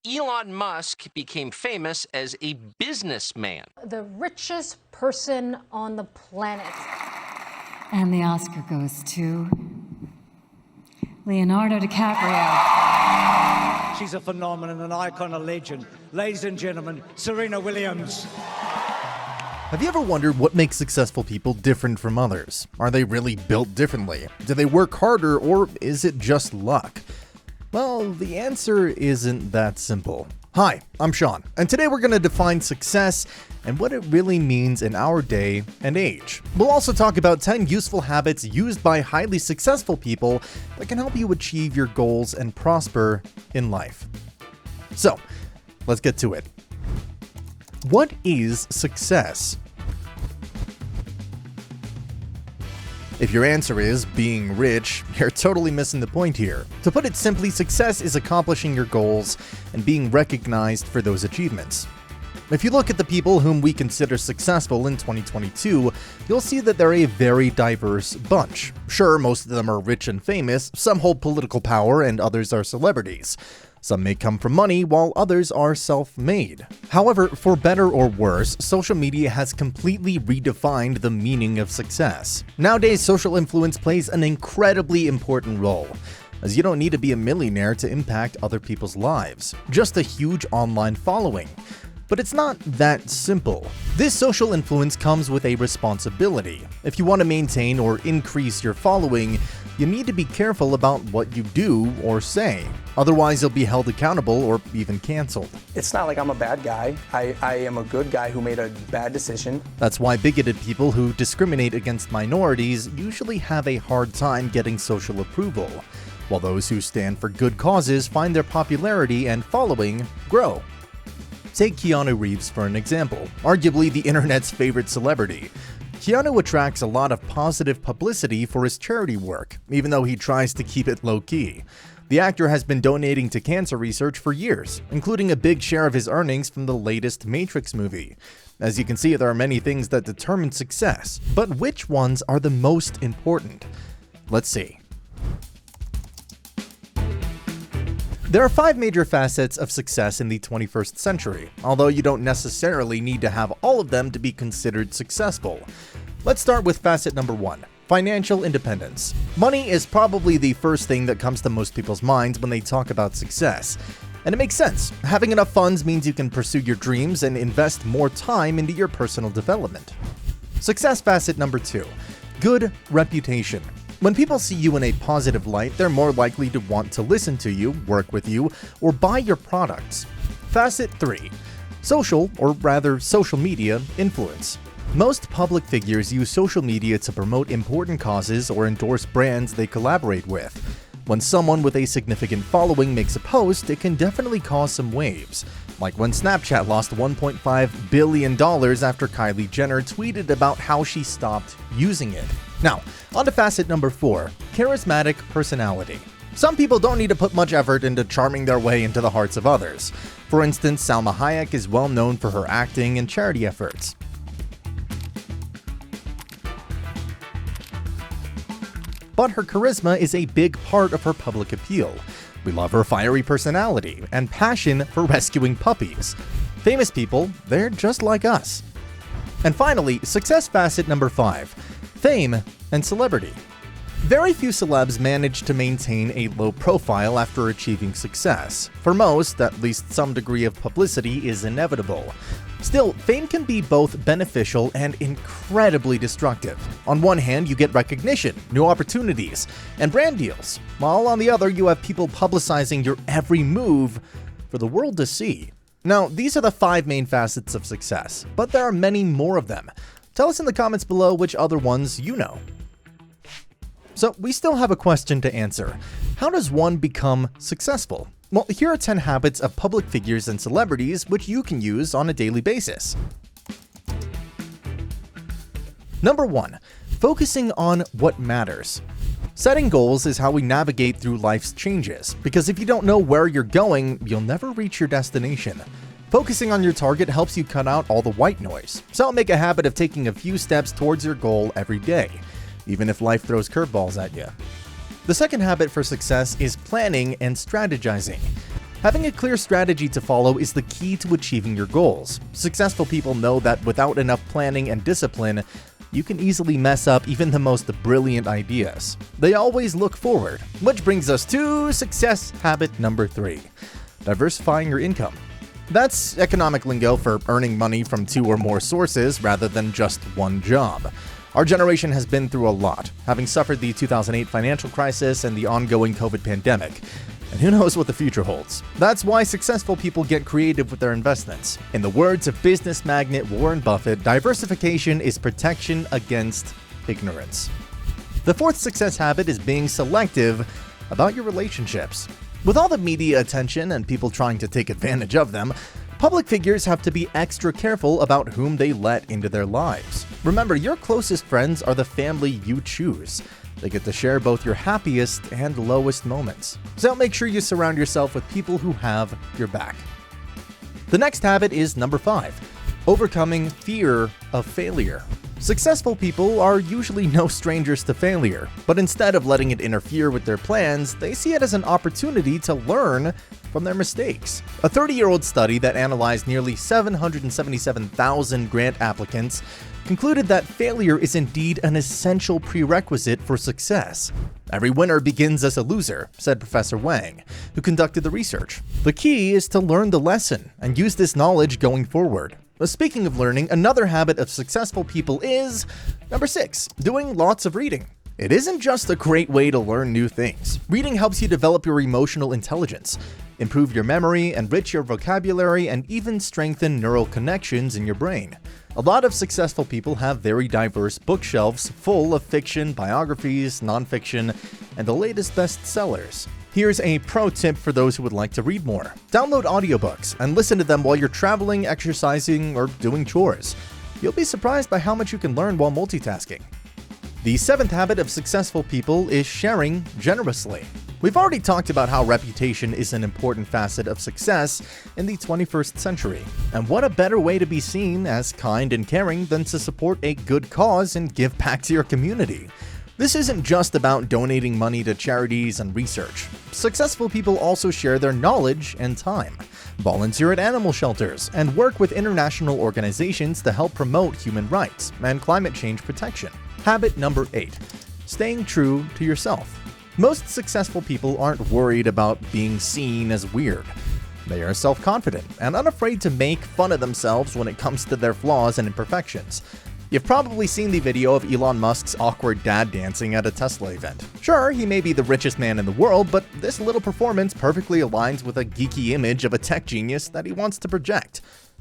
Elon Musk became famous as a businessman. The richest person on the planet. And the Oscar goes to Leonardo DiCaprio. She's a phenomenon, an icon, a legend. Ladies and gentlemen, Serena Williams. Have you ever wondered what makes successful people different from others? Are they really built differently? Do they work harder, or is it just luck? Well, the answer isn't that simple. Hi, I'm Sean, and today we're going to define success and what it really means in our day and age. We'll also talk about 10 useful habits used by highly successful people that can help you achieve your goals and prosper in life. So, let's get to it. What is success? If your answer is being rich, you're totally missing the point here. To put it simply, success is accomplishing your goals and being recognized for those achievements. If you look at the people whom we consider successful in 2022, you'll see that they're a very diverse bunch. Sure, most of them are rich and famous, some hold political power, and others are celebrities. Some may come from money, while others are self-made. However, for better or worse, social media has completely redefined the meaning of success. Nowadays, social influence plays an incredibly important role, as you don't need to be a millionaire to impact other people's lives, just a huge online following. But it's not that simple. This social influence comes with a responsibility. If you want to maintain or increase your following, you need to be careful about what you do or say. Otherwise, you'll be held accountable or even canceled. It's not like I'm a bad guy. I am a good guy who made a bad decision. That's why bigoted people who discriminate against minorities usually have a hard time getting social approval, while those who stand for good causes find their popularity and following grow. Take Keanu Reeves for an example, arguably the internet's favorite celebrity. Keanu attracts a lot of positive publicity for his charity work, even though he tries to keep it low-key. The actor has been donating to cancer research for years, including a big share of his earnings from the latest Matrix movie. As you can see, there are many things that determine success, but which ones are the most important? Let's see. There are 5 major facets of success in the 21st century, although you don't necessarily need to have all of them to be considered successful. Let's start with facet number 1, financial independence. Money is probably the first thing that comes to most people's minds when they talk about success. And it makes sense. Having enough funds means you can pursue your dreams and invest more time into your personal development. Success facet number 2, good reputation. When people see you in a positive light, they're more likely to want to listen to you, work with you, or buy your products. Facet 3, social, or rather social media, influence. Most public figures use social media to promote important causes or endorse brands they collaborate with. When someone with a significant following makes a post, it can definitely cause some waves. Like when Snapchat lost $1.5 billion after Kylie Jenner tweeted about how she stopped using it. Now, on to facet number 4, charismatic personality. Some people don't need to put much effort into charming their way into the hearts of others. For instance, Salma Hayek is well known for her acting and charity efforts. But her charisma is a big part of her public appeal. We love her fiery personality and passion for rescuing puppies. Famous people, they're just like us. And finally, success facet number 5, fame and celebrity. Very few celebs manage to maintain a low profile after achieving success. For most, at least some degree of publicity is inevitable. Still, fame can be both beneficial and incredibly destructive. On one hand, you get recognition, new opportunities, and brand deals, while on the other, you have people publicizing your every move for the world to see. Now, these are the 5 main facets of success, but there are many more of them. Tell us in the comments below which other ones you know. So, we still have a question to answer. How does one become successful? Well, here are 10 habits of public figures and celebrities which you can use on a daily basis. Number 1, focusing on what matters. Setting goals is how we navigate through life's changes, because if you don't know where you're going, you'll never reach your destination. Focusing on your target helps you cut out all the white noise, so make a habit of taking a few steps towards your goal every day, even if life throws curveballs at you. The second habit for success is planning and strategizing. Having a clear strategy to follow is the key to achieving your goals. Successful people know that without enough planning and discipline, you can easily mess up even the most brilliant ideas. They always look forward, which brings us to success habit number 3, diversifying your income. That's economic lingo for earning money from 2 or more sources rather than just one job. Our generation has been through a lot, having suffered the 2008 financial crisis and the ongoing COVID pandemic. And who knows what the future holds. That's why successful people get creative with their investments. In the words of business magnate Warren Buffett, diversification is protection against ignorance. The 4th success habit is being selective about your relationships. With all the media attention and people trying to take advantage of them, public figures have to be extra careful about whom they let into their lives. Remember, your closest friends are the family you choose. They get to share both your happiest and lowest moments. So make sure you surround yourself with people who have your back. The next habit is number 5, overcoming fear of failure. Successful people are usually no strangers to failure, but instead of letting it interfere with their plans, they see it as an opportunity to learn from their mistakes. A 30-year-old study that analyzed nearly 777,000 grant applicants concluded that failure is indeed an essential prerequisite for success. Every winner begins as a loser, said Professor Wang, who conducted the research. The key is to learn the lesson and use this knowledge going forward. Speaking of learning, another habit of successful people is number 6, doing lots of reading. It isn't just a great way to learn new things. Reading helps you develop your emotional intelligence, improve your memory, enrich your vocabulary, and even strengthen neural connections in your brain. A lot of successful people have very diverse bookshelves full of fiction, biographies, nonfiction, and the latest bestsellers. Here's a pro tip for those who would like to read more. Download audiobooks and listen to them while you're traveling, exercising, or doing chores. You'll be surprised by how much you can learn while multitasking. The 7th habit of successful people is sharing generously. We've already talked about how reputation is an important facet of success in the 21st century. And what a better way to be seen as kind and caring than to support a good cause and give back to your community. This isn't just about donating money to charities and research. Successful people also share their knowledge and time, volunteer at animal shelters, and work with international organizations to help promote human rights and climate change protection. Habit number 8, staying true to yourself. Most successful people aren't worried about being seen as weird. They are self-confident and unafraid to make fun of themselves when it comes to their flaws and imperfections. You've probably seen the video of Elon Musk's awkward dad dancing at a Tesla event. Sure, he may be the richest man in the world, but this little performance perfectly aligns with a geeky image of a tech genius that he wants to project.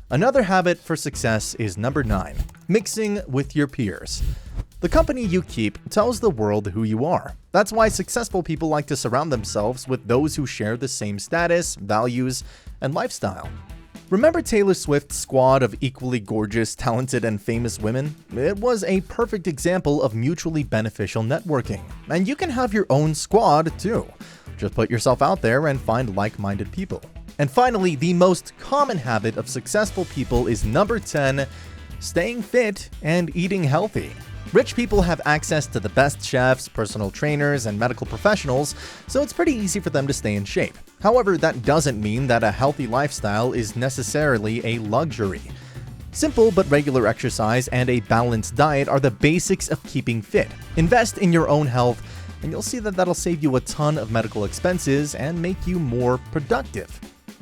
Another habit for success is number 9, mixing with your peers. The company you keep tells the world who you are. That's why successful people like to surround themselves with those who share the same status, values, and lifestyle. Remember Taylor Swift's squad of equally gorgeous, talented, and famous women? It was a perfect example of mutually beneficial networking. And you can have your own squad too. Just put yourself out there and find like-minded people. And finally, the most common habit of successful people is number 10, staying fit and eating healthy. Rich people have access to the best chefs, personal trainers, and medical professionals, so it's pretty easy for them to stay in shape. However, that doesn't mean that a healthy lifestyle is necessarily a luxury. Simple but regular exercise and a balanced diet are the basics of keeping fit. Invest in your own health, and you'll see that that'll save you a ton of medical expenses and make you more productive.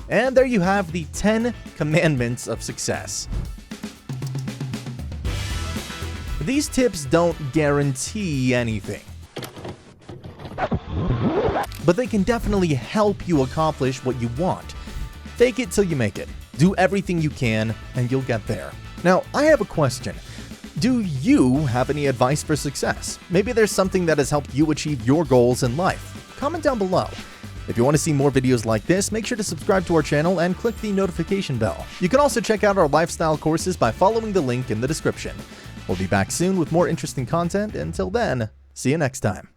And there you have the 10 commandments of success. These tips don't guarantee anything, but they can definitely help you accomplish what you want. Fake it till you make it. Do everything you can, and you'll get there. Now, I have a question. Do you have any advice for success? Maybe there's something that has helped you achieve your goals in life. Comment down below. If you want to see more videos like this, make sure to subscribe to our channel and click the notification bell. You can also check out our lifestyle courses by following the link in the description. We'll be back soon with more interesting content. Until then, see you next time.